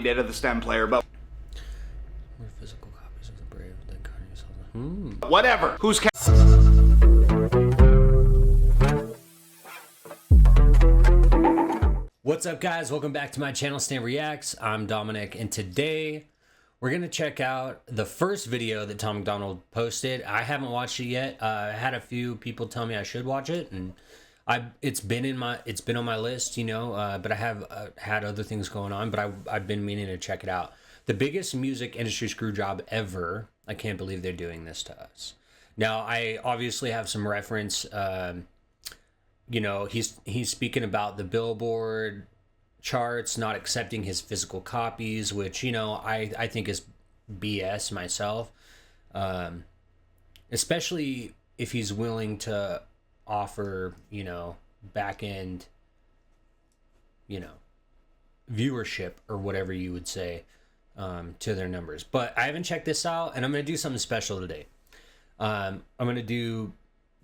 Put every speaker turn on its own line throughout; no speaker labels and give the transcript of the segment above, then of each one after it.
did of the stem player, but
More physical copies of the Brave than Kanye sells.
whatever. Who's
What's up, guys? Welcome back to my channel, Stan Reacts. I'm Dominic, and today we're gonna check out the first video that Tom MacDonald posted. I haven't watched it yet. I had a few people tell me I should watch it, and it's been on my list, you know. But I have had other things going on. But I've been meaning to check it out. The biggest music industry screw job ever. I can't believe they're doing this to us. Now, I obviously have some reference. You know, he's speaking about the Billboard charts not accepting his physical copies, which, you know, I think is BS myself. Especially if he's willing to offer, you know, back end, you know, viewership or whatever you would say to their numbers. But I haven't checked this out, and I'm going to do something special today. I'm going to do,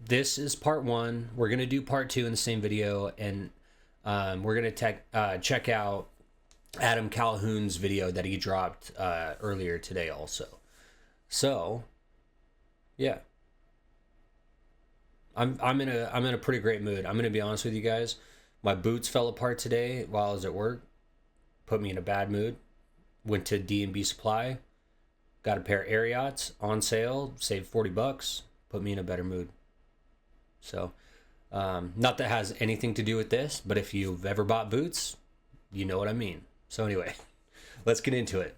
this is part one. We're going to do part two in the same video, and we're going to check out Adam Calhoun's video that he dropped earlier today also. So, yeah. I'm in a pretty great mood. I'm going to be honest with you guys. My boots fell apart today while I was at work. Put me in a bad mood. Went to D&B Supply. Got a pair of Ariats on sale. Saved 40 bucks. Put me in a better mood. So, not that has anything to do with this, but if you've ever bought boots, you know what I mean. So anyway, let's get into it.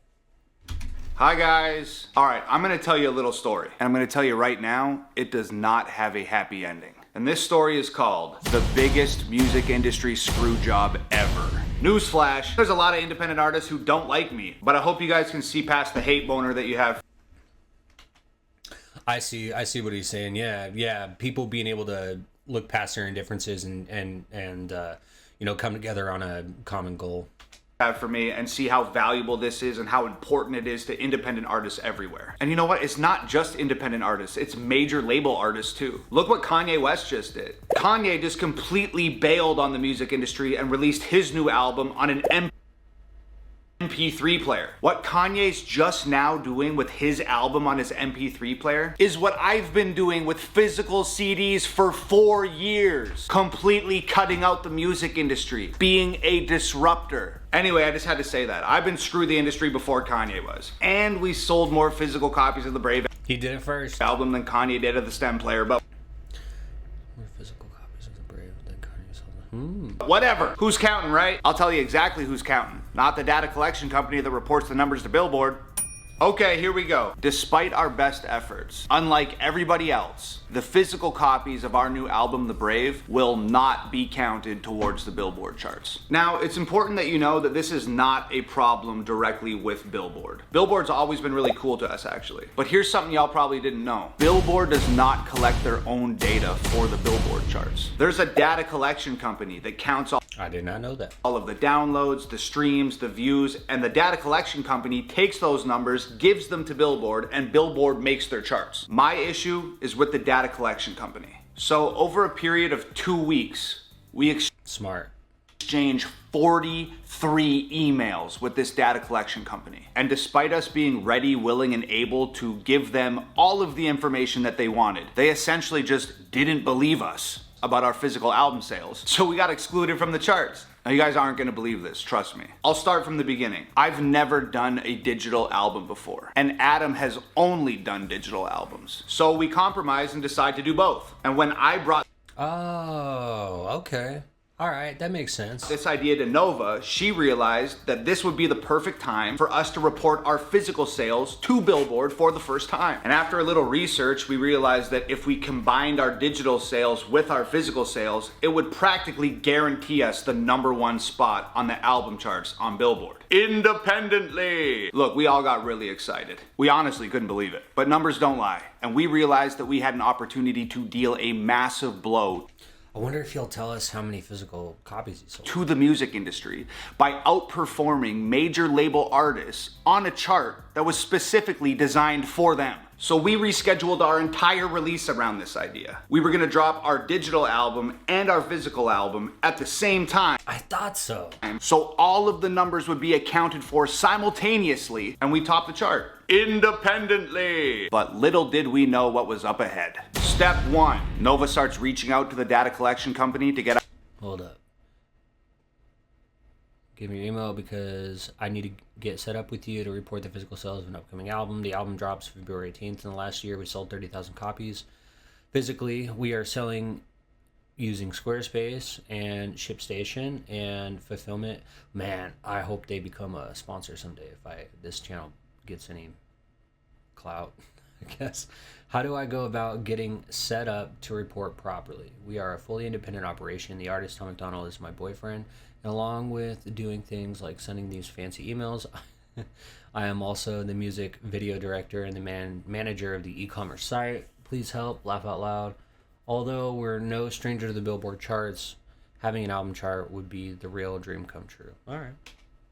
Hi guys. All right, I'm going to tell you a little story. And I'm going to tell you right now, it does not have a happy ending. And this story is called The Biggest Music Industry Screw Job Ever. Newsflash, there's a lot of independent artists who don't like me, but I hope you guys can see past the hate boner that you have.
I see what he's saying. Yeah. People being able to look past their indifferences and you know, come together on a common goal.
For me, and see how valuable this is and how important it is to independent artists everywhere. And you know what? It's not just independent artists, it's major label artists too. Look what Kanye West just did. Kanye just completely bailed on the music industry and released his new album on an MP3 player. What Kanye's just now doing with his album on his MP3 player is what I've been doing with physical CDs for 4 years. Completely cutting out the music industry, being a disruptor. Anyway, I just had to say that. I've been screwed the industry before Kanye was. And we sold more physical copies of the Brave
He did it first.
album than Kanye did of the stem player, but
More physical copies of the Brave than Kanye sells.
whatever. Who's counting, right? I'll tell you exactly who's counting. Not the data collection company that reports the numbers to Billboard. Okay, here we go. Despite our best efforts, unlike everybody else, the physical copies of our new album, The Brave, will not be counted towards the Billboard charts. Now, it's important that you know that this is not a problem directly with Billboard. Billboard's always been really cool to us, actually. But here's something y'all probably didn't know. Billboard does not collect their own data for the Billboard charts. There's a data collection company that counts
I did not know that.
all of the downloads, the streams, the views, and the data collection company takes those numbers, gives them to Billboard, and Billboard makes their charts. My issue is with the data collection company. So over a period of 2 weeks, we
Smart.
exchanged 43 emails with this data collection company. And despite us being ready, willing, and able to give them all of the information that they wanted, they essentially just didn't believe us about our physical album sales. So we got excluded from the charts. Now you guys aren't gonna believe this, trust me. I'll start from the beginning. I've never done a digital album before, and Adam has only done digital albums. So we compromised and decided to do both. And when I brought
Oh, okay. All right, that makes sense.
this idea to Nova, she realized that this would be the perfect time for us to report our physical sales to Billboard for the first time. And after a little research, we realized that if we combined our digital sales with our physical sales, it would practically guarantee us the #1 spot on the album charts on Billboard. Independently! Look, we all got really excited. We honestly couldn't believe it. But numbers don't lie. And we realized that we had an opportunity to deal a massive blow
I wonder if he'll tell us how many physical copies he sold.
to the music industry by outperforming major label artists on a chart that was specifically designed for them. So we rescheduled our entire release around this idea. We were gonna drop our digital album and our physical album at the same time.
I thought so.
So all of the numbers would be accounted for simultaneously, and we topped the chart independently. But little did we know what was up ahead. Step 1, Nova starts reaching out to the data collection company to get...
Hold up. Give me your email because I need to get set up with you to report the physical sales of an upcoming album. The album drops February 18th. In the last year, we sold 30,000 copies. Physically, we are selling using Squarespace and ShipStation and fulfillment. Man, I hope they become a sponsor someday if this channel gets any clout, I guess. How do I go about getting set up to report properly? We are a fully independent operation. The artist Tom MacDonald is my boyfriend. And along with doing things like sending these fancy emails, I am also the music video director and the manager of the e-commerce site. Please help, laugh out loud. Although we're no stranger to the Billboard charts, having an album chart would be the real dream come true. All right.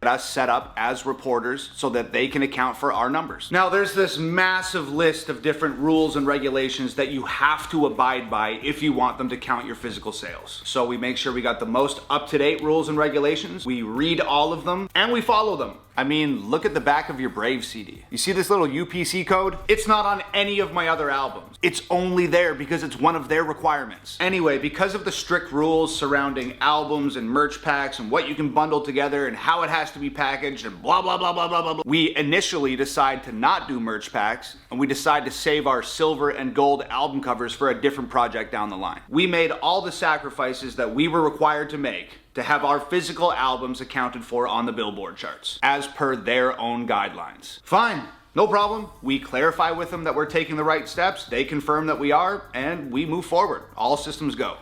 Us set up as reporters so that they can account for our numbers. Now there's this massive list of different rules and regulations that you have to abide by if you want them to count your physical sales. So we make sure we got the most up-to-date rules and regulations, we read all of them, and we follow them. I mean, look at the back of your Brave CD. You see this little UPC code? It's not on any of my other albums. It's only there because it's one of their requirements. Anyway, because of the strict rules surrounding albums and merch packs and what you can bundle together and how it has to be packaged and blah, blah, blah, blah, blah, blah, blah, we initially decide to not do merch packs, and we decide to save our silver and gold album covers for a different project down the line. We made all the sacrifices that we were required to make to have our physical albums accounted for on the Billboard charts, as per their own guidelines. Fine, no problem. We clarify with them that we're taking the right steps, they confirm that we are, and we move forward. All systems go.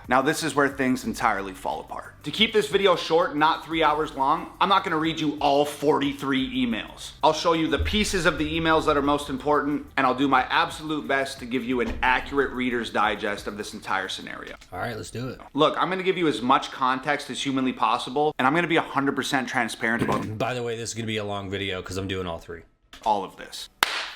Now this is where things entirely fall apart. To keep this video short, not 3 hours long, I'm not gonna read you all 43 emails. I'll show you the pieces of the emails that are most important, and I'll do my absolute best to give you an accurate Reader's Digest of this entire scenario.
All right, let's do it.
Look, I'm gonna give you as much context as humanly possible, and I'm gonna be 100% transparent about
By the way, this is going to be a long video because I'm doing all three.
all of this.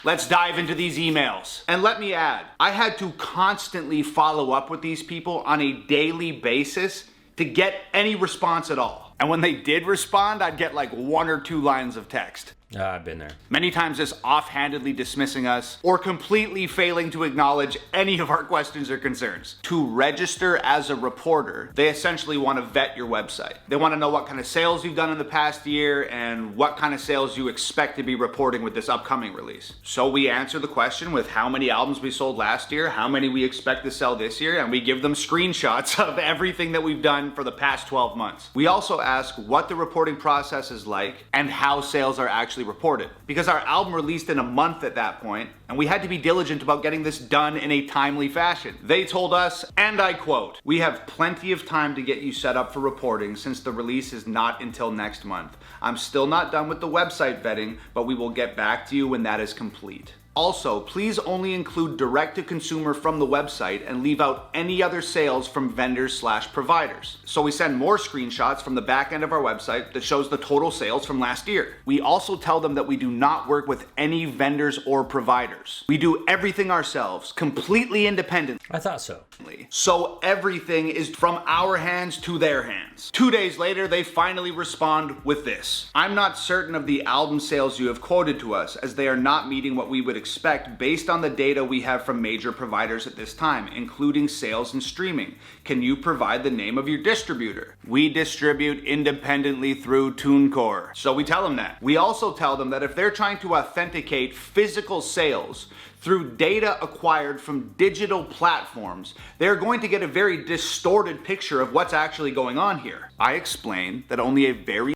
Let's dive into these emails. And let me add, I had to constantly follow up with these people on a daily basis to get any response at all. And when they did respond, I'd get like 1 or 2 lines of text.
I've been there.
Many times just offhandedly dismissing us or completely failing to acknowledge any of our questions or concerns. To register as a reporter, they essentially want to vet your website. They want to know what kind of sales you've done in the past year and what kind of sales you expect to be reporting with this upcoming release. So we answer the question with how many albums we sold last year, how many we expect to sell this year, and we give them screenshots of everything that we've done for the past 12 months. We also ask what the reporting process is like and how sales are actually reported, because our album released in a month at that point, and we had to be diligent about getting this done in a timely fashion. They told us, and I quote, "We have plenty of time to get you set up for reporting since the release is not until next month. I'm still not done with the website vetting, but we will get back to you when that is complete. Also, please only include direct-to-consumer from the website and leave out any other sales from vendors/providers." So we send more screenshots from the back end of our website that shows the total sales from last year. We also tell them that we do not work with any vendors or providers. We do everything ourselves, completely independent.
I thought so.
So everything is from our hands to their hands. 2 days later, they finally respond with this: "I'm not certain of the album sales you have quoted to us, as they are not meeting what we would expect based on the data we have from major providers at this time, including sales and streaming. Can you provide the name of your distributor?" We distribute independently through TuneCore. So we tell them that. We also tell them that if they're trying to authenticate physical sales through data acquired from digital platforms, they're going to get a very distorted picture of what's actually going on here. I explain that only a very...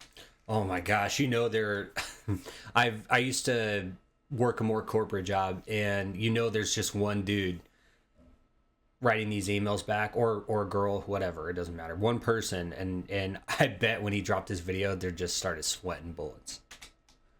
Oh my gosh, you know I used to work a more corporate job, and you know there's just one dude writing these emails back, or girl, whatever, it doesn't matter. One person, and I bet when he dropped this video, they just started sweating bullets.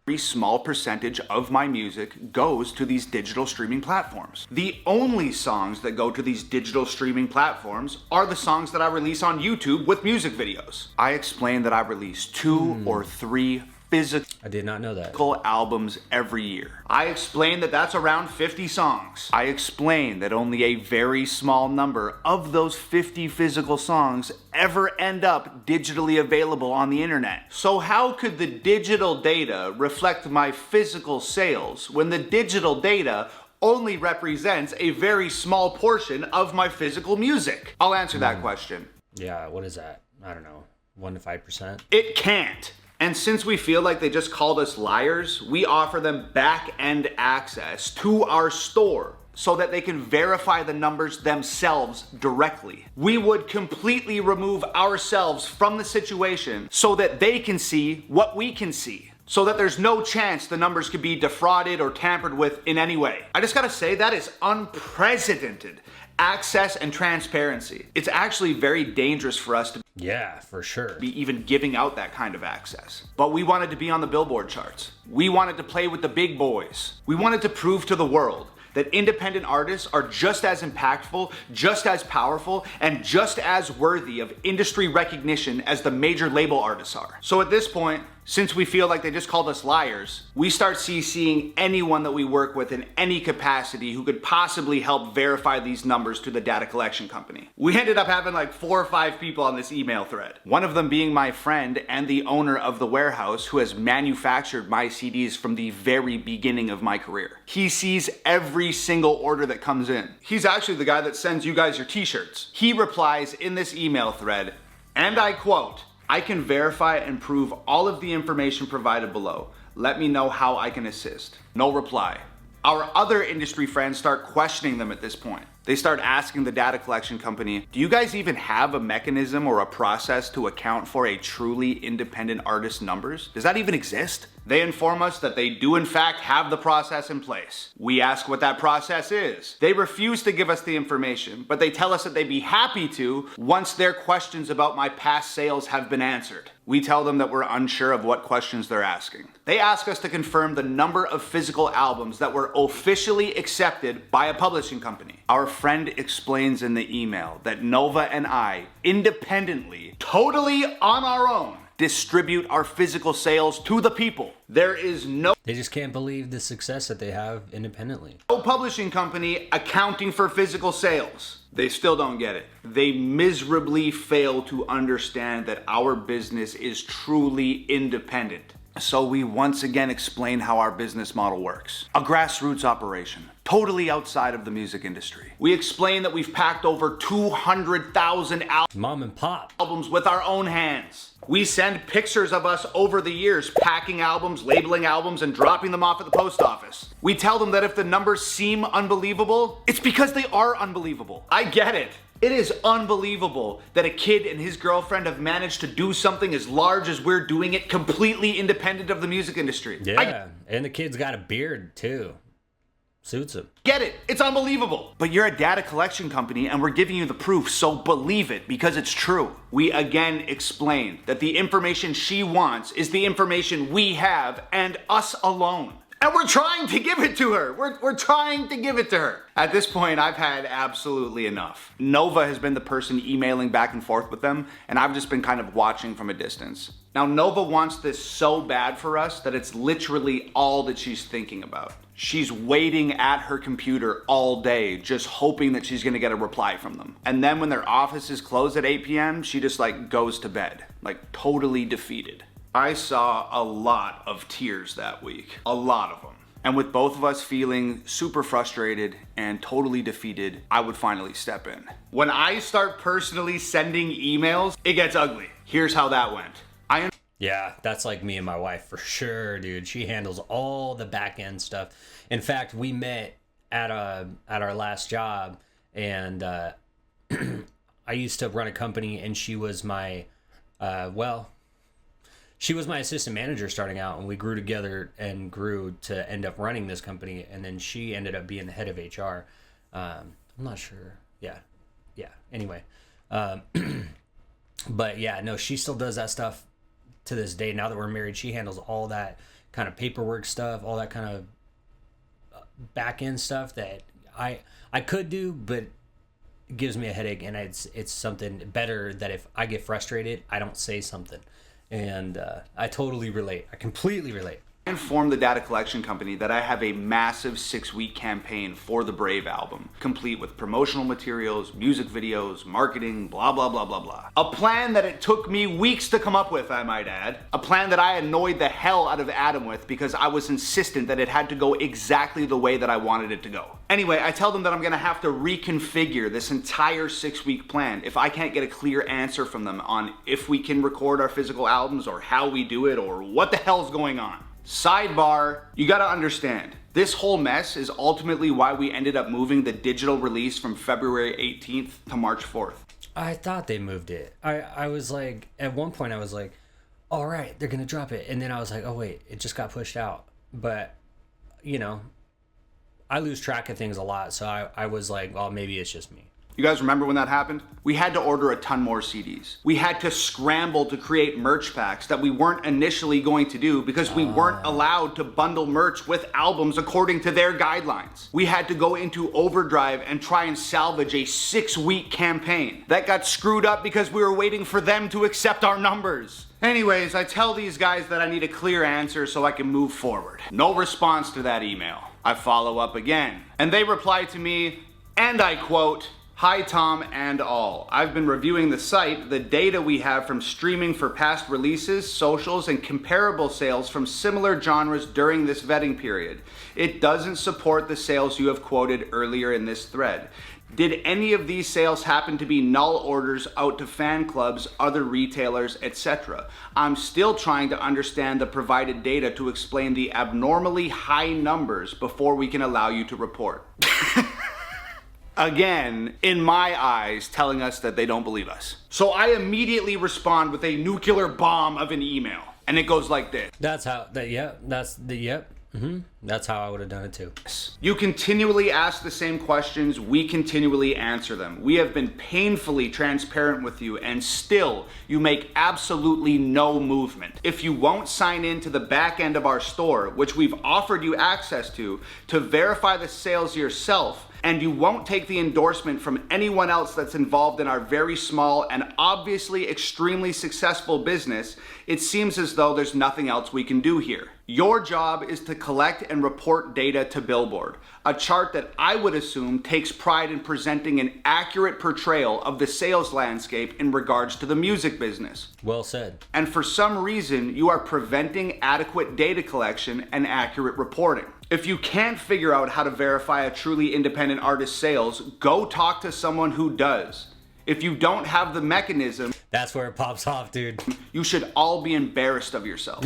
Very small percentage of my music goes to these digital streaming platforms. The only songs that go to these digital streaming platforms are the songs that I release on YouTube with music videos. I explain that I release 2 or 3 physical
I did not know that.
albums every year. I explained that that's around 50 songs. I explained that only a very small number of those 50 physical songs ever end up digitally available on the internet. So how could the digital data reflect my physical sales when the digital data only represents a very small portion of my physical music? I'll answer that question.
Yeah, what is that? I don't know, 1 to 5%?
It can't. And since we feel like they just called us liars, we offer them back-end access to our store so that they can verify the numbers themselves directly. We would completely remove ourselves from the situation so that they can see what we can see, so that there's no chance the numbers could be defrauded or tampered with in any way. I just gotta say, that is unprecedented access and transparency. It's actually very dangerous for us to
Yeah, for sure.
be even giving out that kind of access. But we wanted to be on the Billboard charts. We wanted to play with the big boys. We wanted to prove to the world that independent artists are just as impactful, just as powerful, and just as worthy of industry recognition as the major label artists are. So at this point, since we feel like they just called us liars, we start CCing anyone that we work with in any capacity who could possibly help verify these numbers to the data collection company. We ended up having like 4 or 5 people on this email thread. One of them being my friend and the owner of the warehouse who has manufactured my CDs from the very beginning of my career. He sees every single order that comes in. He's actually the guy that sends you guys your t-shirts. He replies in this email thread, and I quote, "I can verify and prove all of the information provided below. Let me know how I can assist." No reply. Our other industry friends start questioning them at this point. They start asking the data collection company, "Do you guys even have a mechanism or a process to account for a truly independent artist's numbers? Does that even exist?" They inform us that they do in fact have the process in place. We ask what that process is. They refuse to give us the information, but they tell us that they'd be happy to once their questions about my past sales have been answered. We tell them that we're unsure of what questions they're asking. They ask us to confirm the number of physical albums that were officially accepted by a publishing company. Our friend explains in the email that Nova and I, independently, totally on our own, distribute our physical sales to the people. There is no
They just can't believe the success that they have independently.
publishing company accounting for physical sales. They still don't get it. They miserably fail to understand that our business is truly independent. So we once again explain how our business model works. A grassroots operation, totally outside of the music industry. We explain that we've packed over 200,000
Mom and pop.
albums with our own hands. We send pictures of us over the years packing albums, labeling albums, and dropping them off at the post office. We tell them that if the numbers seem unbelievable, it's because they are unbelievable. I get it. It is unbelievable that a kid and his girlfriend have managed to do something as large as we're doing it completely independent of the music industry.
Yeah, and the kid's got a beard too. Suits him.
Get it. It's unbelievable. But you're a data collection company and we're giving you the proof, so believe it because it's true. We again explain that the information she wants is the information we have and us alone. And we're trying to give it to her. We're trying to give it to her. At this point, I've had absolutely enough. Nova has been the person emailing back and forth with them, and I've just been kind of watching from a distance. Now, Nova wants this so bad for us that it's literally all that she's thinking about. She's waiting at her computer all day, just hoping that she's gonna get a reply from them. And then when their offices close at 8 p.m., she just goes to bed, totally defeated. I saw a lot of tears that week, a lot of them. And with both of us feeling super frustrated and totally defeated, I would finally step in. When I start personally sending emails, it gets ugly. Here's how that went.
Yeah, that's like me and my wife for sure, dude. She handles all the back end stuff. In fact, we met at our last job, and I used to run a company, and she was my she was my assistant manager starting out, and we grew together and grew to end up running this company, and then she ended up being the head of HR. I'm not sure. Yeah. Anyway, but yeah, no, she still does that stuff to this day. Now that we're married, she handles all that kind of paperwork stuff, all that kind of back end stuff that I could do, but it gives me a headache, and it's something better that if I get frustrated, I don't say something. And I totally relate. I completely relate.
I informed the data collection company that I have a massive 6-week campaign for the Brave album, complete with promotional materials, music videos, marketing, blah, blah, blah, blah, blah. A plan that it took me weeks to come up with, I might add. A plan that I annoyed the hell out of Adam with because I was insistent that it had to go exactly the way that I wanted it to go. Anyway, I tell them that I'm gonna have to reconfigure this entire 6-week plan if I can't get a clear answer from them on if we can record our physical albums or how we do it or what the hell's going on. Sidebar, you gotta understand, this whole mess is ultimately why we ended up moving the digital release from February 18th to March 4th.
I thought they moved it. I was like, at one point I was like, all right, they're gonna drop it. And then I was like, oh wait, it just got pushed out. But, you know, I lose track of things a lot. So I was like, well, maybe it's just me.
You guys remember when that happened? We had to order a ton more CDs. We had to scramble to create merch packs that we weren't initially going to do because we weren't allowed to bundle merch with albums according to their guidelines. We had to go into overdrive and try and salvage a 6-week campaign. That got screwed up because we were waiting for them to accept our numbers. Anyways, I tell these guys that I need a clear answer so I can move forward. No response to that email. I follow up again, and they reply to me, and I quote, "Hi Tom and all. I've been reviewing the site, the data we have from streaming for past releases, socials, and comparable sales from similar genres during this vetting period. It doesn't support the sales you have quoted earlier in this thread. Did any of these sales happen to be null orders out to fan clubs, other retailers, etc.? I'm still trying to understand the provided data to explain the abnormally high numbers before we can allow you to report." Again, in my eyes, telling us that they don't believe us. So I immediately respond with a nuclear bomb of an email. And it goes like this.
That's how, that's how I would have done it too.
You continually ask the same questions, we continually answer them. We have been painfully transparent with you and still you make absolutely no movement. If you won't sign in to the back end of our store, which we've offered you access to verify the sales yourself, and you won't take the endorsement from anyone else that's involved in our very small and obviously extremely successful business, it seems as though there's nothing else we can do here. Your job is to collect and report data to Billboard, a chart that I would assume takes pride in presenting an accurate portrayal of the sales landscape in regards to the music business.
Well said.
And for some reason, you are preventing adequate data collection and accurate reporting. If you can't figure out how to verify a truly independent artist's sales, go talk to someone who does. If you don't have the mechanism,
that's where it pops off, dude.
You should all be embarrassed of yourself.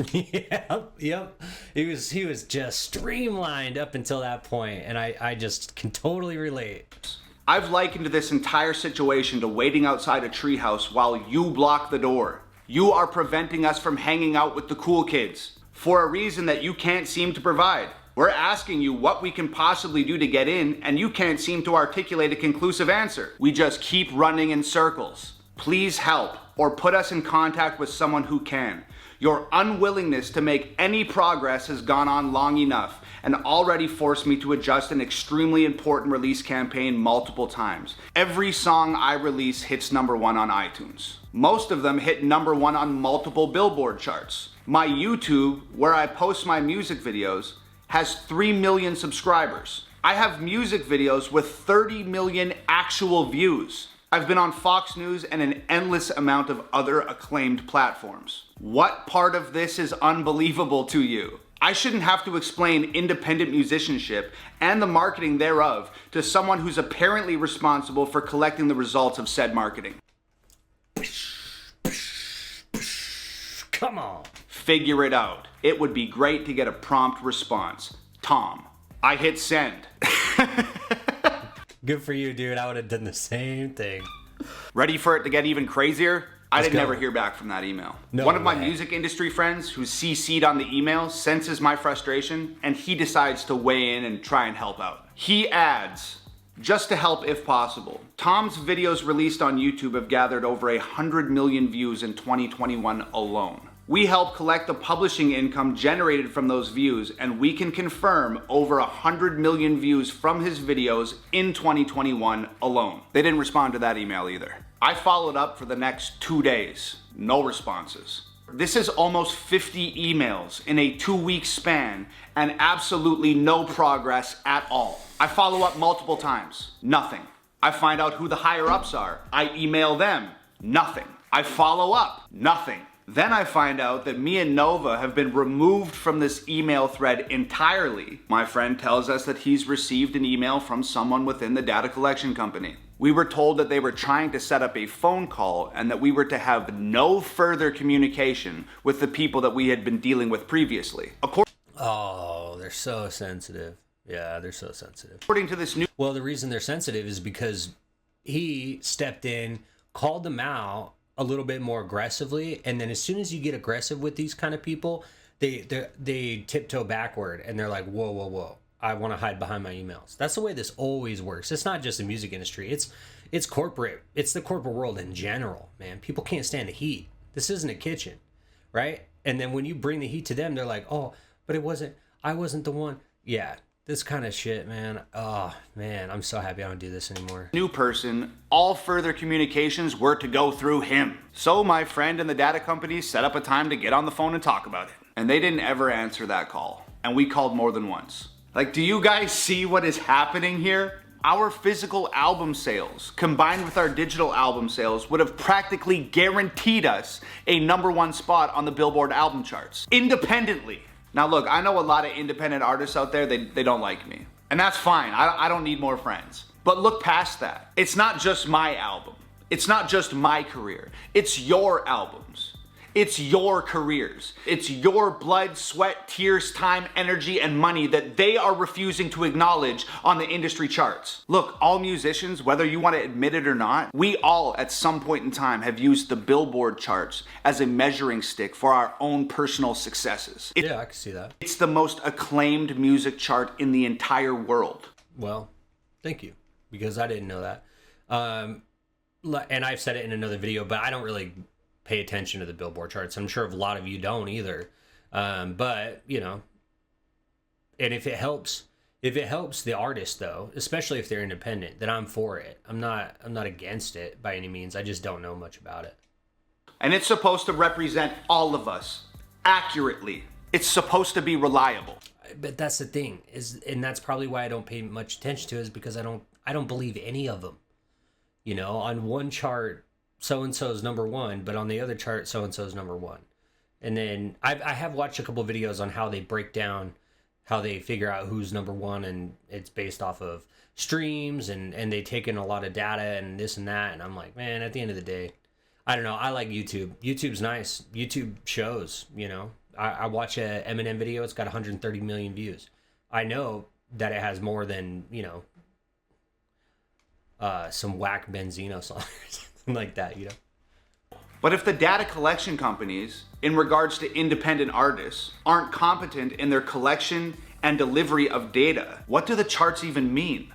Yep. He was just streamlined up until that point, and I just can totally relate.
I've likened this entire situation to waiting outside a treehouse while you block the door. You are preventing us from hanging out with the cool kids for a reason that you can't seem to provide. We're asking you what we can possibly do to get in, and you can't seem to articulate a conclusive answer. We just keep running in circles. Please help, or put us in contact with someone who can. Your unwillingness to make any progress has gone on long enough, and already forced me to adjust an extremely important release campaign multiple times. Every song I release hits #1 on iTunes. Most of them hit #1 on multiple Billboard charts. My YouTube, where I post my music videos, has 3 million subscribers. I have music videos with 30 million actual views. I've been on Fox News and an endless amount of other acclaimed platforms. What part of this is unbelievable to you? I shouldn't have to explain independent musicianship and the marketing thereof to someone who's apparently responsible for collecting the results of said marketing.
Come on.
Figure it out. It would be great to get a prompt response. Tom. I hit send.
Good for you, dude. I would have done the same thing.
Ready for it to get even crazier? I
Let's
didn't
go.
ever hear back from that email.
No
One of my
way.
music industry friends who's CC'd on the email senses my frustration and he decides to weigh in and try and help out. He adds, just to help if possible, Tom's videos released on YouTube have gathered over 100 million views in 2021 alone. We help collect the publishing income generated from those views, and we can confirm over 100 million views from his videos in 2021 alone. They didn't respond to that email either. I followed up for the next 2 days. No responses. This is almost 50 emails in a 2-week span and absolutely no progress at all. I follow up multiple times, nothing. I find out who the higher ups are. I email them, nothing. I follow up, nothing. Then I find out that me and Nova have been removed from this email thread entirely. My friend tells us that he's received an email from someone within the data collection company. We were told that they were trying to set up a phone call and that we were to have no further communication with the people that we had been dealing with previously.
Oh, they're so sensitive. Yeah, they're so sensitive.
According to this new...
Well, the reason they're sensitive is because he stepped in, called them out a little bit more aggressively, and then as soon as you get aggressive with these kind of people, they tiptoe backward and they're like, whoa, whoa, whoa, I want to hide behind my emails. That's the way this always works. It's not just the music industry. It's corporate. It's the corporate world in general, man. People can't stand the heat. This isn't a kitchen, right? And then when you bring the heat to them, they're like, oh, but I wasn't the one. Yeah. This kind of shit, man. Oh, man, I'm so happy I don't do this anymore.
New person, all further communications were to go through him. So my friend and the data company set up a time to get on the phone and talk about it. And they didn't ever answer that call. And we called more than once. Like, do you guys see what is happening here? Our physical album sales, combined with our digital album sales, would have practically guaranteed us a #1 spot on the Billboard album charts, independently. Now look, I know a lot of independent artists out there, they don't like me. And that's fine, I don't need more friends. But look past that. It's not just my album. It's not just my career. It's your albums. It's your careers. It's your blood, sweat, tears, time, energy, and money that they are refusing to acknowledge on the industry charts. Look, all musicians, whether you want to admit it or not, we all at some point in time have used the Billboard charts as a measuring stick for our own personal successes.
Yeah, I can see that.
It's the most acclaimed music chart in the entire world.
Well, thank you, because I didn't know that. And I've said it in another video, but I don't really pay attention to the Billboard charts. I'm sure a lot of you don't either. But, you know, and if it helps the artist though, especially if they're independent, then I'm for it. I'm not against it by any means. I just don't know much about it.
And it's supposed to represent all of us accurately. It's supposed to be reliable.
But that's the thing and that's probably why I don't pay much attention to it, is because I don't believe any of them. You know, on one chart, so-and-so's #1, but on the other chart, so-and-so's #1. And then I have watched a couple of videos on how they break down, how they figure out who's #1, and it's based off of streams, and they take in a lot of data and this and that. And I'm like, man, at the end of the day, I don't know. I like YouTube. YouTube's nice. YouTube shows, you know. I watch a Eminem video. It's got 130 million views. I know that it has more than, you know, some whack Benzino song or something like that, you know.
But if the data collection companies, in regards to independent artists, aren't competent in their collection and delivery of data, what do the charts even mean?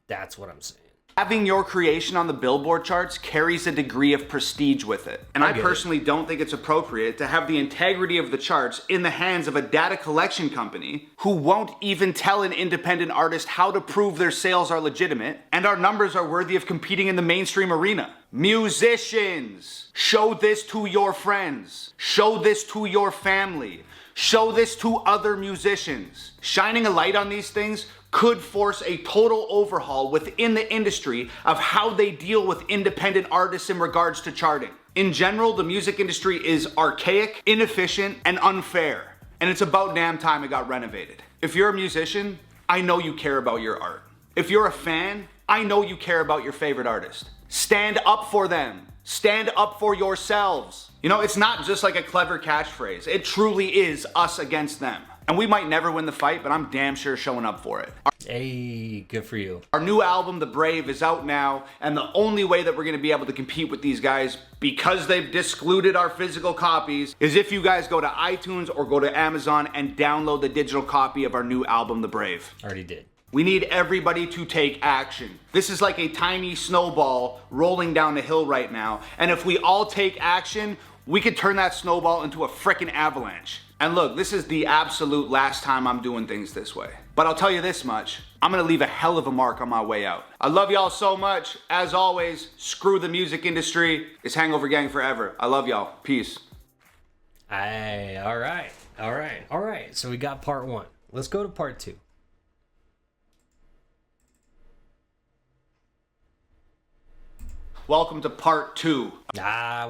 That's what I'm saying.
Having your creation on the Billboard charts carries a degree of prestige with it. And I personally don't think it's appropriate to have the integrity of the charts in the hands of a data collection company who won't even tell an independent artist how to prove their sales are legitimate and our numbers are worthy of competing in the mainstream arena. Musicians, show this to your friends. Show this to your family. Show this to other musicians. Shining a light on these things could force a total overhaul within the industry of how they deal with independent artists in regards to charting. In general, the music industry is archaic, inefficient, and unfair. And it's about damn time it got renovated. If you're a musician, I know you care about your art. If you're a fan, I know you care about your favorite artist. Stand up for them. Stand up for yourselves. You know, it's not just like a clever catchphrase. It truly is us against them. And we might never win the fight, but I'm damn sure showing up for it.
Hey, good for you.
Our new album, The Brave, is out now, and the only way that we're gonna be able to compete with these guys, because they've discluded our physical copies, is if you guys go to iTunes or go to Amazon and download the digital copy of our new album, The Brave.
Already did.
We need everybody to take action. This is like a tiny snowball rolling down the hill right now, and if we all take action, we could turn that snowball into a frickin' avalanche. And look, this is the absolute last time I'm doing things this way. But I'll tell you this much, I'm gonna leave a hell of a mark on my way out. I love y'all so much. As always, screw the music industry. It's Hangover Gang forever. I love y'all. Peace.
All right. So we got part one. Let's go to part two.
Welcome to part two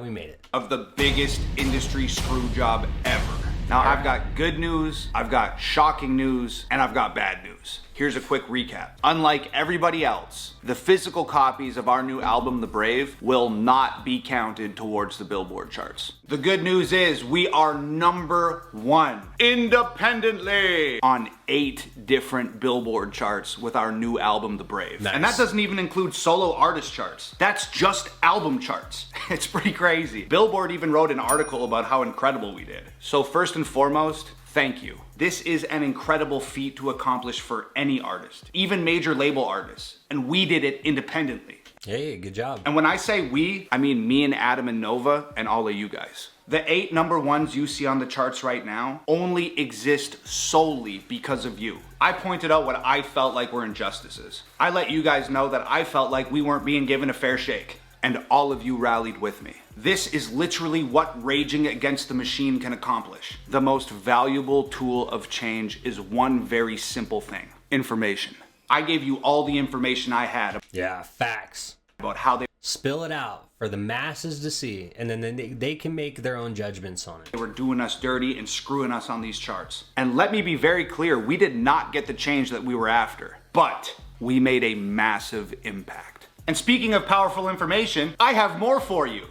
We made it.
of the biggest industry screw job ever. Now, I've got good news, I've got shocking news, and I've got bad news. Here's a quick recap. Unlike everybody else, the physical copies of our new album, The Brave, will not be counted towards the Billboard charts. The good news is we are #1 independently on 8 different Billboard charts with our new album, The Brave.
Nice.
And that doesn't even include solo artist charts. That's just album charts. It's pretty crazy. Billboard even wrote an article about how incredible we did. So first and foremost, thank you. This is an incredible feat to accomplish for any artist, even major label artists, and we did it independently.
Hey, good job.
And when I say we, I mean me and Adam and Nova and all of you guys. The 8 #1s you see on the charts right now only exist solely because of you. I pointed out what I felt like were injustices. I let you guys know that I felt like we weren't being given a fair shake, and all of you rallied with me. This is literally what raging against the machine can accomplish. The most valuable tool of change is one very simple thing: information. I gave you all the information I had
Yeah, facts.
about how they
Spill it out for the masses to see, and then they can make their own judgments on it.
were doing us dirty and screwing us on these charts. And let me be very clear, we did not get the change that we were after, but we made a massive impact. And speaking of powerful information, I have more for you.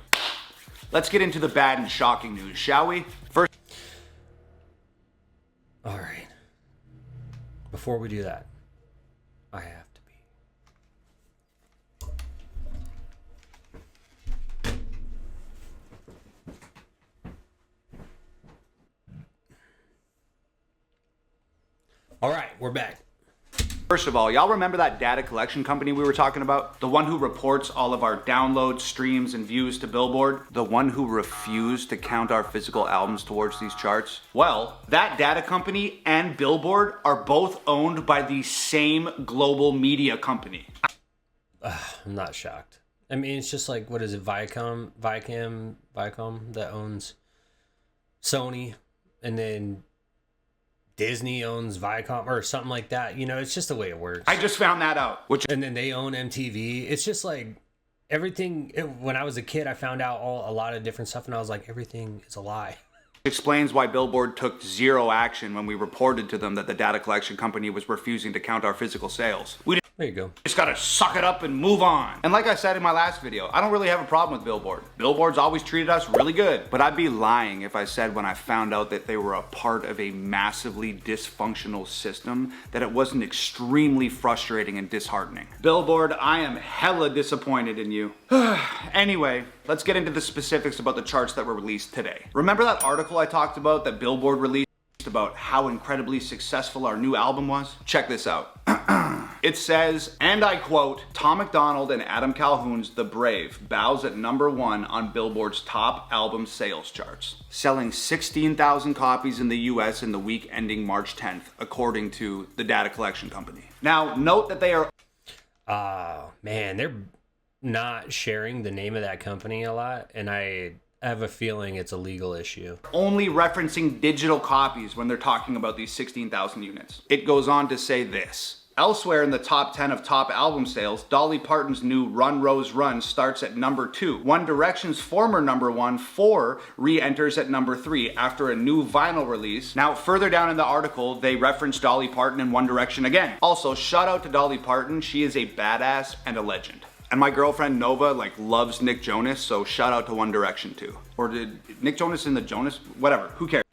Let's get into the bad and shocking news, shall we? First,
All right. Before we do that, I have to pee. All right, we're back.
First of all, y'all remember that data collection company we were talking about? The one who reports all of our downloads, streams, and views to Billboard? The one who refused to count our physical albums towards these charts? Well, that data company and Billboard are both owned by the same global media company.
I'm not shocked. I mean, it's just like, what is it, Viacom that owns Sony, and then Disney owns Viacom or something like that. You know, it's just the way it works.
I just found that out.
And then they own MTV. It's just like everything. When I was a kid, I found out a lot of different stuff, and I was like, everything is a lie.
Explains why Billboard took zero action when we reported to them that the data collection company was refusing to count our physical sales. We
There you go.
just gotta suck it up and move on. And like I said in my last video, I don't really have a problem with Billboard. Billboard's always treated us really good. But I'd be lying if I said when I found out that they were a part of a massively dysfunctional system that it wasn't extremely frustrating and disheartening. Billboard, I am hella disappointed in you. Anyway, let's get into the specifics about the charts that were released today. Remember that article I talked about that Billboard released about how incredibly successful our new album was? Check this out. It says, and I quote, Tom MacDonald and Adam Calhoun's The Brave bows at #1 on Billboard's top album sales charts, selling 16,000 copies in the US in the week ending March 10th, according to the data collection company. Now, note that they are...
Man, they're not sharing the name of that company a lot, and I have a feeling it's a legal issue.
only referencing digital copies when they're talking about these 16,000 units. It goes on to say this. Elsewhere in the top 10 of top album sales, Dolly Parton's new Run Rose Run starts at #2. One Direction's former #1, 4, re-enters at #3 after a new vinyl release. Now, further down in the article, they reference Dolly Parton and One Direction again. Also, shout out to Dolly Parton. She is a badass and a legend. And my girlfriend Nova loves Nick Jonas, so shout out to One Direction too. Or did Nick Jonas in the Jonas? Whatever, who cares?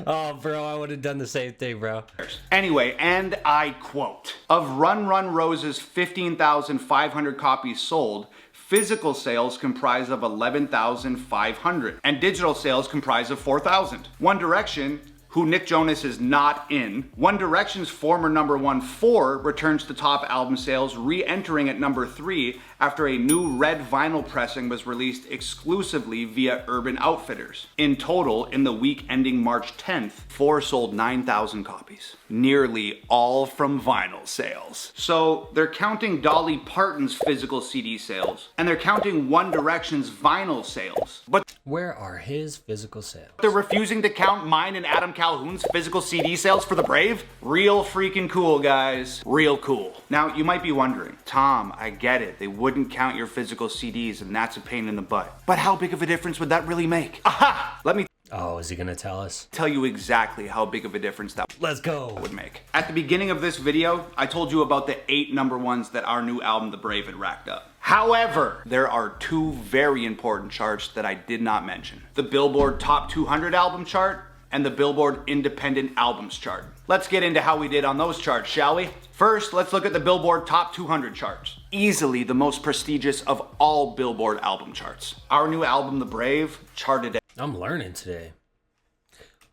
Oh, bro, I would have done the same thing, bro.
Anyway, and I quote, of Run Run Rose's 15,500 copies sold, physical sales comprise of 11,500, and digital sales comprise of 4,000. One Direction, who Nick Jonas is not in, One Direction's former #1, 4, returns to top album sales, re-entering at #3 after a new red vinyl pressing was released exclusively via Urban Outfitters. In total, in the week ending March 10th, 4 sold 9,000 copies. Nearly all from vinyl sales. So they're counting Dolly Parton's physical CD sales, and they're counting One Direction's vinyl sales. But
where are his physical sales?
they're refusing to count mine and Adam Calhoun's physical CD sales for the Brave? Real freaking cool, guys. Real cool. Now, you might be wondering, Tom, I get it. They wouldn't count your physical CDs, and that's a pain in the butt. But how big of a difference would that really make? Aha! Let me
Oh, is he gonna tell us?
tell you exactly how big of a difference that
Let's go.
would make. At the beginning of this video, I told you about the 8 number ones that our new album, The Brave, had racked up. However, there are 2 very important charts that I did not mention. The Billboard Top 200 album chart and the Billboard Independent Albums chart. Let's get into how we did on those charts, shall we? First, let's look at the Billboard Top 200 charts. Easily the most prestigious of all Billboard album charts. Our new album, The Brave, charted at
I'm learning today.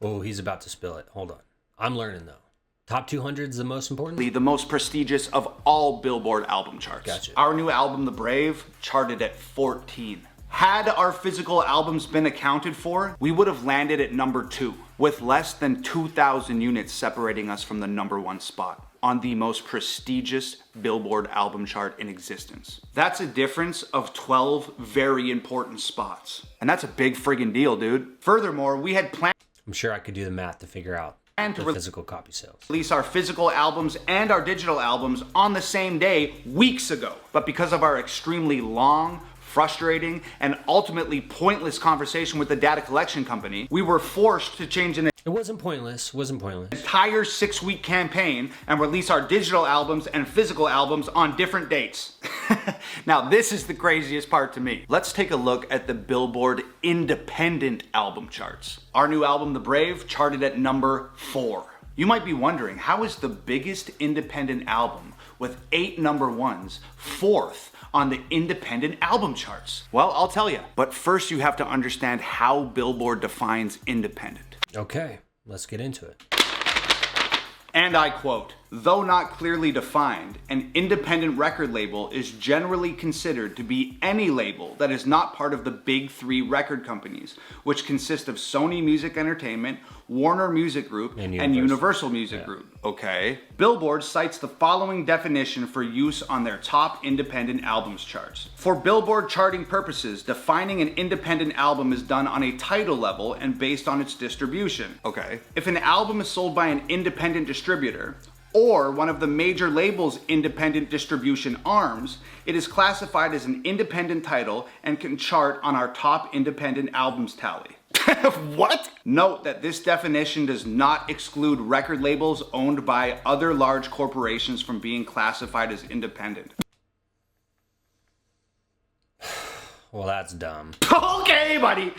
Oh, he's about to spill it. Hold on. I'm learning though. Top 200 is the most important?
the most prestigious of all Billboard album charts.
Gotcha.
Our new album, The Brave, charted at 14. Had our physical albums been accounted for, we would have landed at number 2, with less than 2,000 units separating us from the number 1 spot on the most prestigious Billboard album chart in existence. That's a difference of 12 very important spots. And that's a big friggin' deal, dude. Furthermore, we had planned
I'm sure I could do the math to figure out
to
the physical copy sales.
release our physical albums and our digital albums on the same day weeks ago. But because of our extremely long, frustrating, and ultimately pointless conversation with the data collection company, we were forced to change an
It wasn't pointless. Wasn't pointless.
entire 6-week campaign and release our digital albums and physical albums on different dates. Now, this is the craziest part to me. Let's take a look at the Billboard Independent Album charts. Our new album, The Brave, charted at number 4. You might be wondering, how is the biggest independent album with 8 number ones 4th on the independent album charts? Well, I'll tell you. But first you have to understand how Billboard defines independent.
Okay, let's get into it.
And I quote, "Though not clearly defined, an independent record label is generally considered to be any label that is not part of the big 3 record companies, which consist of Sony Music Entertainment, Warner Music Group, and Universal Music Group." Okay. Billboard cites the following definition for use on their top independent albums charts. For Billboard charting purposes, defining an independent album is done on a title level and based on its distribution. Okay. If an album is sold by an independent distributor, or one of the major labels' independent distribution arms, it is classified as an independent title and can chart on our top independent albums tally. What? Note that this definition does not exclude record labels owned by other large corporations from being classified as independent.
Well, that's dumb.
Okay, buddy.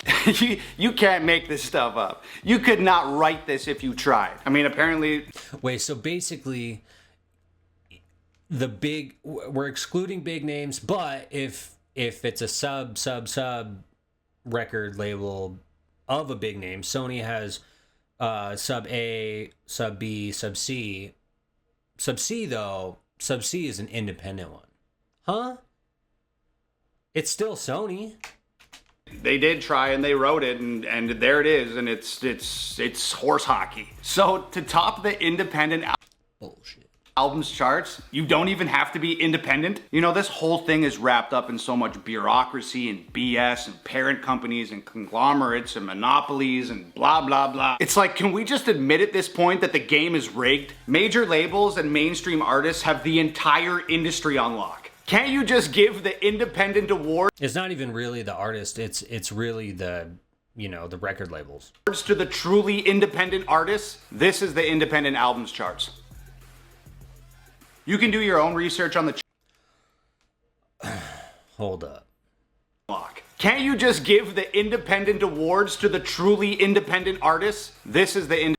You can't make this stuff up. You could not write this if you tried. I mean, apparently...
Wait, so basically, we're excluding big names, but if it's a sub record label of a big name, Sony has sub A, sub B, sub C. Sub C, though, sub C is an independent one. Huh? It's still Sony.
They did try and they wrote it and there it is, and it's horse hockey. So to top the independent
Bullshit.
albums charts, you don't even have to be independent. You know, this whole thing is wrapped up in so much bureaucracy and BS and parent companies and conglomerates and monopolies and blah blah blah. It's like, can we just admit at this point that the game is rigged? Major labels and mainstream artists have the entire industry on lock. Can't you just give the independent award?
It's not even really the artist. It's really the record labels.
To the truly independent artists? This is the independent albums charts. You can do your own research on the
Hold up.
block. Can't you just give the independent awards to the truly independent artists? This is the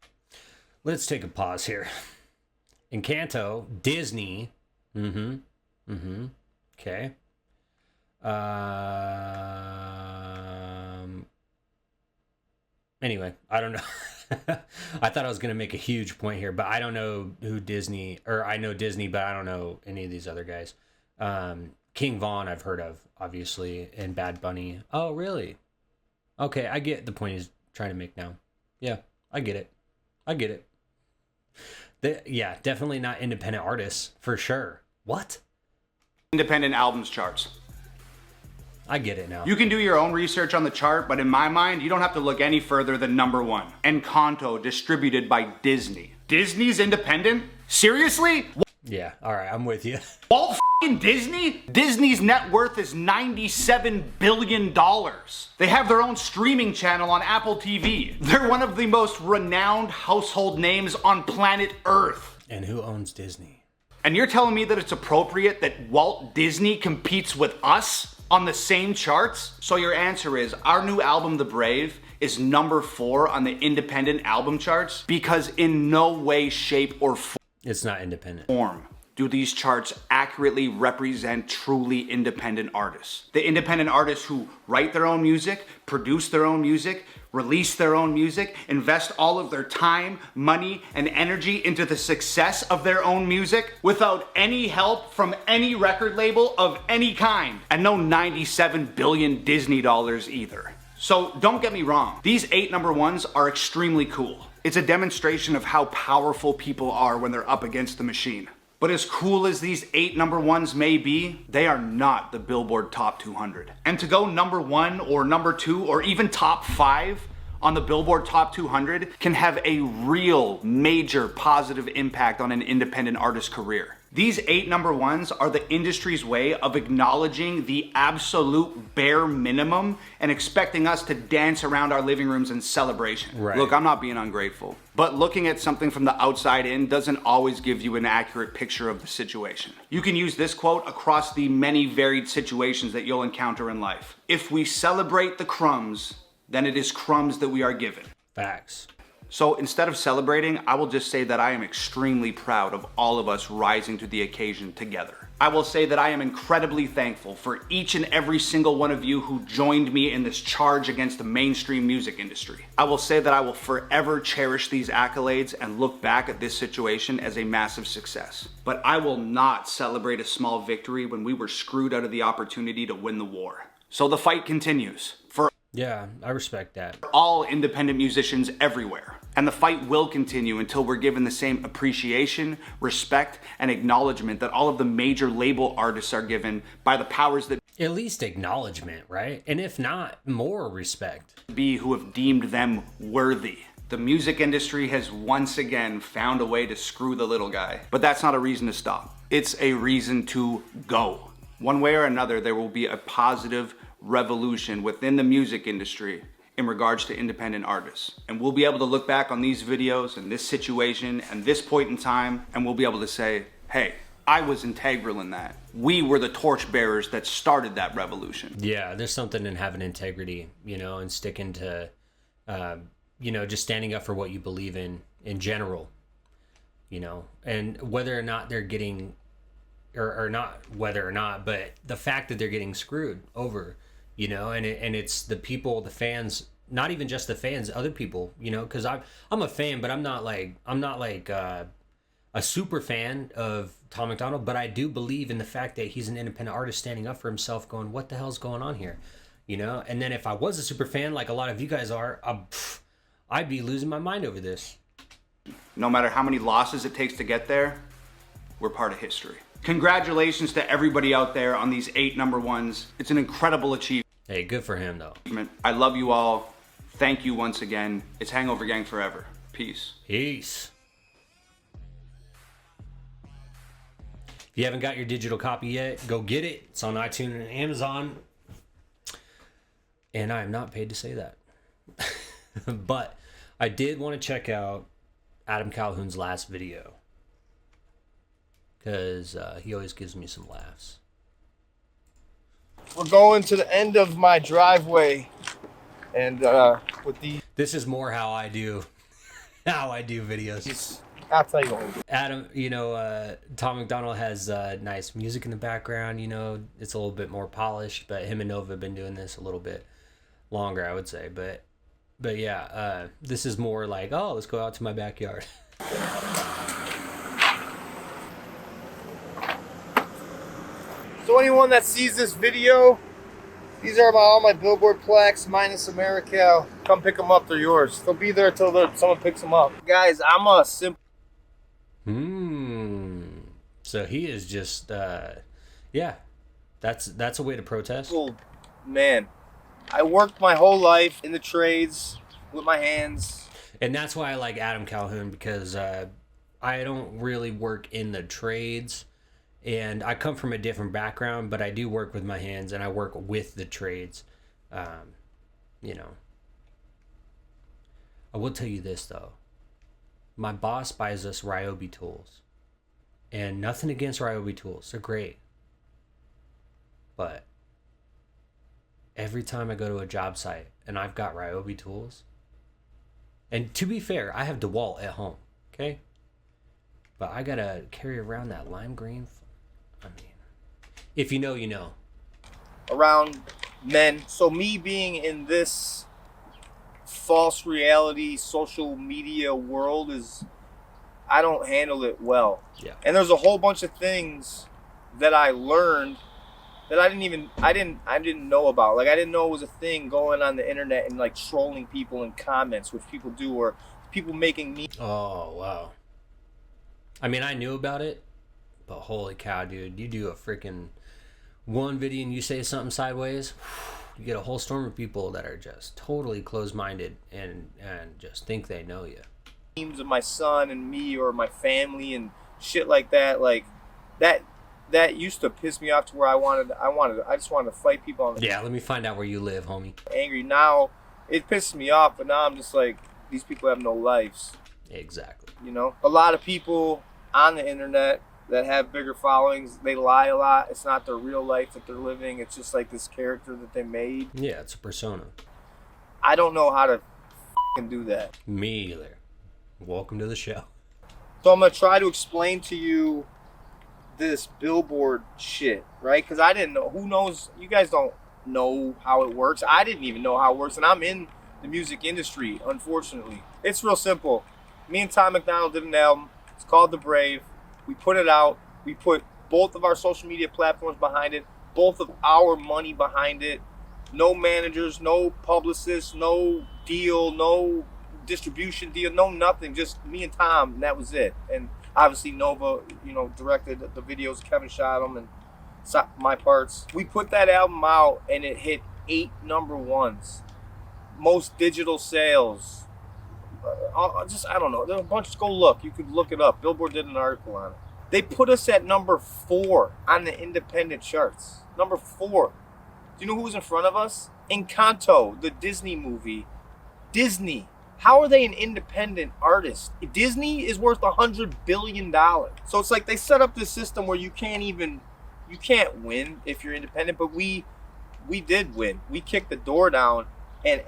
Let's take a pause here. Encanto, Disney. Okay. Anyway, I don't know. I thought I was going to make a huge point here, but I don't know who Disney, or I know Disney, but I don't know any of these other guys. King Von I've heard of, obviously, and Bad Bunny. Oh, really? Okay, I get the point he's trying to make now. Yeah, I get it. Yeah, definitely not independent artists, for sure. What?
Independent albums charts.
I get it now.
You can do your own research on the chart, but in my mind, you don't have to look any further than number 1. Encanto, distributed by Disney. Disney's independent? Seriously?
Yeah, all right, I'm with you.
Walt f***ing Disney? Disney's net worth is $97 billion. They have their own streaming channel on Apple TV. They're one of the most renowned household names on planet Earth.
And who owns Disney?
And you're telling me that it's appropriate that Walt Disney competes with us on the same charts? So your answer is, our new album, The Brave, is number 4 on the independent album charts because in no way, shape, or
it's not independent.
Form do these charts accurately represent truly independent artists. The independent artists who write their own music, produce their own music, release their own music, invest all of their time, money, and energy into the success of their own music without any help from any record label of any kind. And no 97 billion Disney dollars either. So don't get me wrong, these 8 number 1s are extremely cool. It's a demonstration of how powerful people are when they're up against the machine. But as cool as these 8 number 1s may be, they are not the Billboard Top 200. And to go number 1 or number 2 or even top 5 on the Billboard Top 200 can have a real major positive impact on an independent artist's career. These 8 number 1s are the industry's way of acknowledging the absolute bare minimum and expecting us to dance around our living rooms in celebration.
Right.
Look, I'm not being ungrateful, but looking at something from the outside in doesn't always give you an accurate picture of the situation. You can use this quote across the many varied situations that you'll encounter in life. If we celebrate the crumbs, then it is crumbs that we are given.
Facts.
So instead of celebrating, I will just say that I am extremely proud of all of us rising to the occasion together. I will say that I am incredibly thankful for each and every single one of you who joined me in this charge against the mainstream music industry. I will say that I will forever cherish these accolades and look back at this situation as a massive success. But I will not celebrate a small victory when we were screwed out of the opportunity to win the war. So the fight continues for
Yeah, I respect that.
all independent musicians everywhere. And the fight will continue until we're given the same appreciation, respect, and acknowledgement that all of the major label artists are given by the powers that
At least acknowledgement, right? And if not, more respect.
be who have deemed them worthy. The music industry has once again found a way to screw the little guy. But that's not a reason to stop. It's a reason to go. One way or another, there will be a positive revolution within the music industry in regards to independent artists. And we'll be able to look back on these videos and this situation and this point in time, and we'll be able to say, hey, I was integral in that. We were the torchbearers that started that revolution.
Yeah, there's something in having integrity, and sticking to, just standing up for what you believe in general, and whether or not they're getting, or not whether or not, but the fact that they're getting screwed over, and it's the people, the fans, not even just the fans, other people, because I'm a fan, but I'm not like a super fan of Tom MacDonald, but I do believe in the fact that he's an independent artist standing up for himself, going, what the hell's going on here? And then if I was a super fan, like a lot of you guys are, I'd be losing my mind over this.
No matter how many losses it takes to get there, we're part of history. Congratulations to everybody out there on these 8 number 1s. It's an incredible achievement.
Hey, good for him, though.
I love you all. Thank you once again. It's Hangover Gang forever. Peace.
Peace. If you haven't got your digital copy yet, go get it. It's on iTunes and Amazon. And I am not paid to say that. But I did want to check out Adam Calhoun's last video, because he always gives me some laughs.
We're going to the end of my driveway, and with the
This is more how I do videos.
I'll tell you what we'll do.
Adam, Tom MacDonald has nice music in the background. It's a little bit more polished, but him and Nova have been doing this a little bit longer, I would say. But yeah, this is more like, oh, let's go out to my backyard.
So So anyone that sees this video, these are all my Billboard plaques minus a ACAL. Come pick them up, they're yours. They'll be there until someone picks them up. Guys, I'm a simple...
So he is just, yeah, that's a way to protest.
Man, I worked my whole life in the trades with my hands.
And that's why I like Adam Calhoun, because I don't really work in the trades. And I come from a different background, but I do work with my hands, and I work with the trades. You know. I will tell you this, though. My boss buys us Ryobi tools. And nothing against Ryobi tools. They're great. But every time I go to a job site and I've got Ryobi tools, and to be fair, I have DeWalt at home, okay? But I gotta carry around that lime green. I mean, if you know, you know.
Around men. So me being in this false reality social media world I don't handle it well.
Yeah.
And there's a whole bunch of things that I learned that I didn't know about. Like, I didn't know it was a thing going on the internet and like trolling people in comments, which people do, or people making me.
Oh, wow. I mean, I knew about it, but holy cow, dude, you do a freaking one video and you say something sideways, you get a whole storm of people that are just totally closed-minded and just think they know you.
Memes of my son and me or my family and shit like that, like that used to piss me off to where I just wanted to fight people on the
Yeah, let me find out where you live, homie.
Angry. Now it pisses me off, but now I'm just like, these people have no lives.
Exactly.
You know, a lot of people on the internet that have bigger followings, they lie a lot. It's not their real life that they're living. It's just like this character that they made.
Yeah, it's a persona.
I don't know how to do that.
Me either. Welcome to the show.
So I'm going to try to explain to you this Billboard shit, right? Because I didn't know. Who knows? You guys don't know how it works. I didn't even know how it works. And I'm in the music industry, unfortunately. It's real simple. Me and Tom MacDonald did an album. It's called The Brave. We put it out. We put both of our social media platforms behind it. Both of our money behind it. No managers, no publicists, no deal, no distribution deal, no nothing. Just me and Tom, and that was it. And obviously Nova, directed the videos. Kevin shot them and my parts. We put that album out and it hit 8 number ones. Most digital sales. I don't know. There's a bunch. Go look. You could look it up. Billboard did an article on it. They put us at number 4 on the independent charts. Number 4. Do you know who was in front of us? Encanto, the Disney movie. Disney. How are they an independent artist? Disney is worth $100 billion. So it's like they set up this system where you can't win if you're independent, but we did win. We kicked the door down, and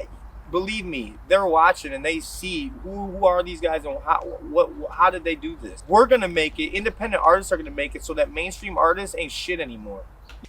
believe me, they're watching and they see who are these guys and how did they do this. We're gonna make it. Independent artists are gonna make it so that mainstream artists ain't shit anymore.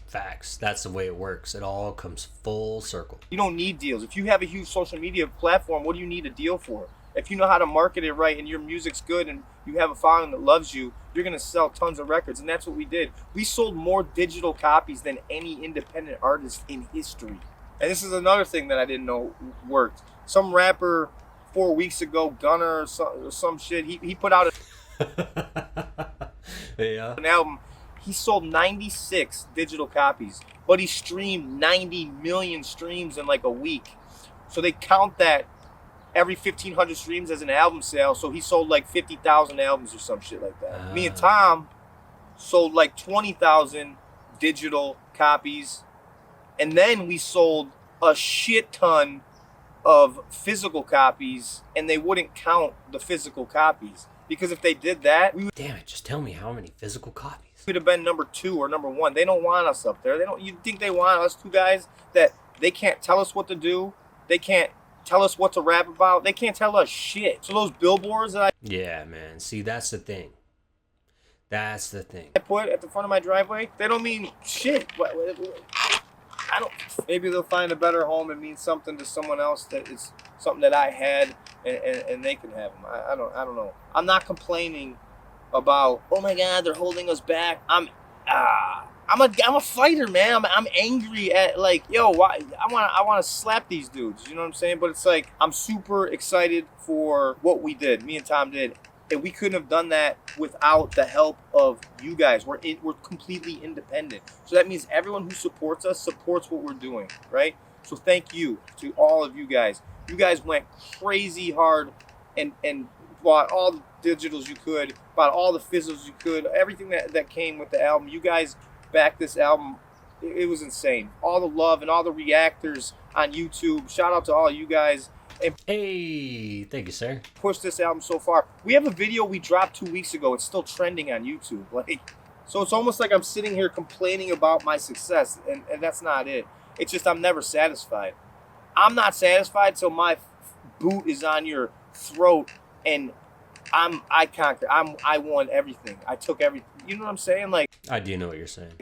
Facts. That's the way it works. It all comes full circle.
You don't need deals. If you have a huge social media platform, what do you need a deal for? If you know how to market it right and your music's good and you have a following that loves you, you're gonna sell tons of records, and that's what we did. We sold more digital copies than any independent artist in history. And this is another thing that I didn't know worked. Some rapper 4 weeks ago, Gunner or some shit, he put out an album. He sold 96 digital copies, but he streamed 90 million streams in like a week. So they count that every 1,500 streams as an album sale. So he sold like 50,000 albums or some shit like that. Me and Tom sold like 20,000 digital copies. And then we sold a shit ton of physical copies, and they wouldn't count the physical copies. Because if they did that, we would...
Damn it, just tell me how many physical copies.
We'd have been number 2 or number 1. They don't want us up there. You think they want us two guys that they can't tell us what to do? They can't tell us what to rap about? They can't tell us shit. So those billboards that
Yeah, man. See, that's the thing. That's the thing.
I put at the front of my driveway, they don't mean shit. I don't. Maybe they'll find a better home and mean something to someone else that is something that I had, and they can have them. I don't know. I'm not complaining about, oh my God, they're holding us back. I'm a fighter, man. I'm angry at, like, yo, why I want to slap these dudes. You know what I'm saying? But it's like, I'm super excited for what we did. Me and Tom did, and we couldn't have done that without the help of you guys. We're completely independent, so that means everyone who supports us supports what we're doing, right? So thank you to all of you guys. You guys went crazy hard and bought all the digitals you could, bought all the physicals you could, everything that came with the album. You guys back this album. It was insane. All the love and all the reactors on YouTube. Shout out to all you guys. And
hey, thank you, sir.
Push this album so far. We have a video we dropped 2 weeks ago. It's still trending on YouTube. Like, so it's almost like I'm sitting here complaining about my success, and that's not it. It's just I'm never satisfied. I'm not satisfied till my boot is on your throat and I conquered. I won everything. I took everything. You know what I'm saying? Like,
I do know what you're saying.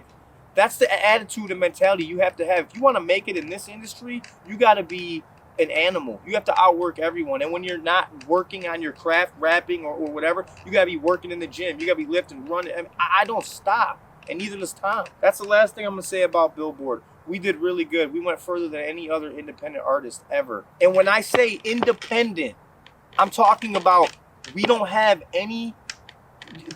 That's the attitude and mentality you have to have. If you want to make it in this industry, you got to be an animal. You have to outwork everyone. And when you're not working on your craft, rapping or whatever, you got to be working in the gym. You got to be lifting, running. I don't stop, and neither does Tom. That's the last thing I'm going to say about Billboard. We did really good. We went further than any other independent artist ever. And when I say independent, I'm talking about we don't have any.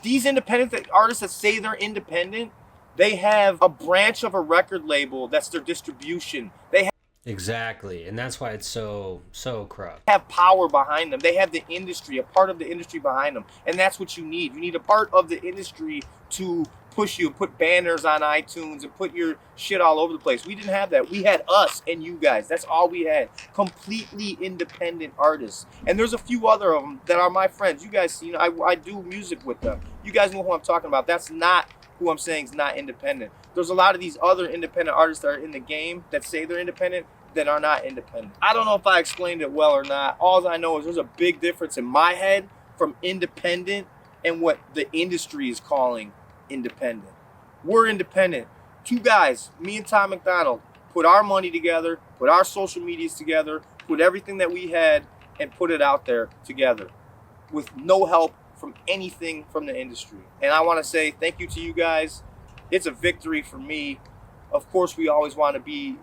These independent artists that say they're independent, they have a branch of a record label that's their distribution. They have
exactly, and that's why it's so corrupt.
Have power behind them. They have the industry, a part of the industry behind them, and that's what you need. You need a part of the industry to push you, put banners on iTunes, and put your shit all over the place. We didn't have that. We had us and you guys. That's all we had. Completely independent artists. And there's a few other of them that are my friends. You guys, you know, I do music with them. You guys know who I'm talking about. That's not who I'm saying is not independent. There's a lot of these other independent artists that are in the game that say they're independent that are not independent. I don't know if I explained it well or not. All I know is there's a big difference in my head from independent and what the industry is calling independent. We're independent. Two guys, me and Tom MacDonald, put our money together, put our social medias together, put everything that we had and put it out there together with no help from anything from the industry. And I want to say thank you to you guys. It's a victory for me. Of course, we always want to be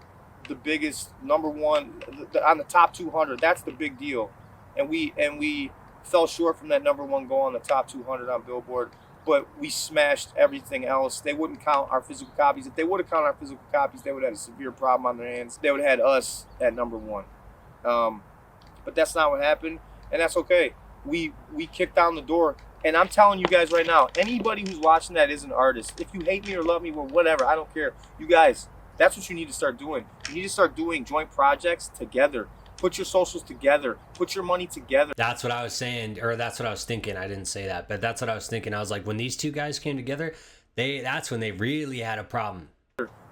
the biggest, number one on the top 200. That's the big deal. And we fell short from that number one goal on the top 200 on Billboard. But we smashed everything else. They wouldn't count our physical copies. If they would have counted our physical copies, they would have had a severe problem on their hands. They would have had us at number one. But that's not what happened, and that's okay. We kicked down the door. And I'm telling you guys right now, anybody who's watching that is an artist. If you hate me or love me or whatever, I don't care. You guys, that's what you need to start doing. You need to start doing joint projects together. Put your socials together. Put your money together.
That's what I was saying, or that's what I was thinking. I didn't say that, but that's what I was thinking. I was like, when these two guys came together, that's when they really had a problem.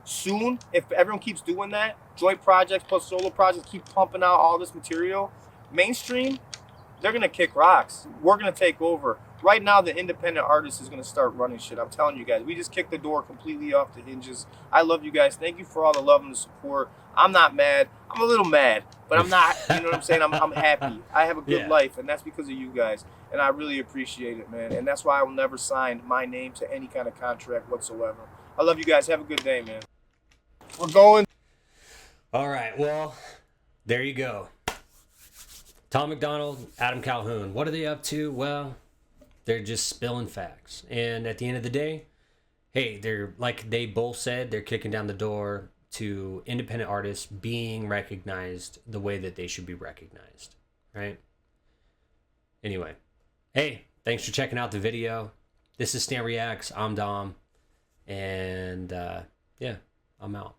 Soon, if everyone keeps doing that, joint projects plus solo projects, keep pumping out all this material, mainstream, they're going to kick rocks. We're going to take over. Right now, the independent artist is going to start running shit. I'm telling you guys, we just kicked the door completely off the hinges. I love you guys. Thank you for all the love and the support. I'm not mad. I'm a little mad, but I'm not, you know what I'm saying? I'm happy. I have a good life, and that's because of you guys. And I really appreciate it, man. And that's why I will never sign my name to any kind of contract whatsoever. I love you guys. Have a good day, man. We're going.
All right. Well, there you go. Tom MacDonald, Adam Calhoun. What are they up to? Well, they're just spilling facts. And at the end of the day, hey, they're, like they both said, they're kicking down the door to independent artists being recognized the way that they should be recognized, right? Anyway, hey, thanks for checking out the video. This is Stan Reacts. I'm Dom. And yeah, I'm out.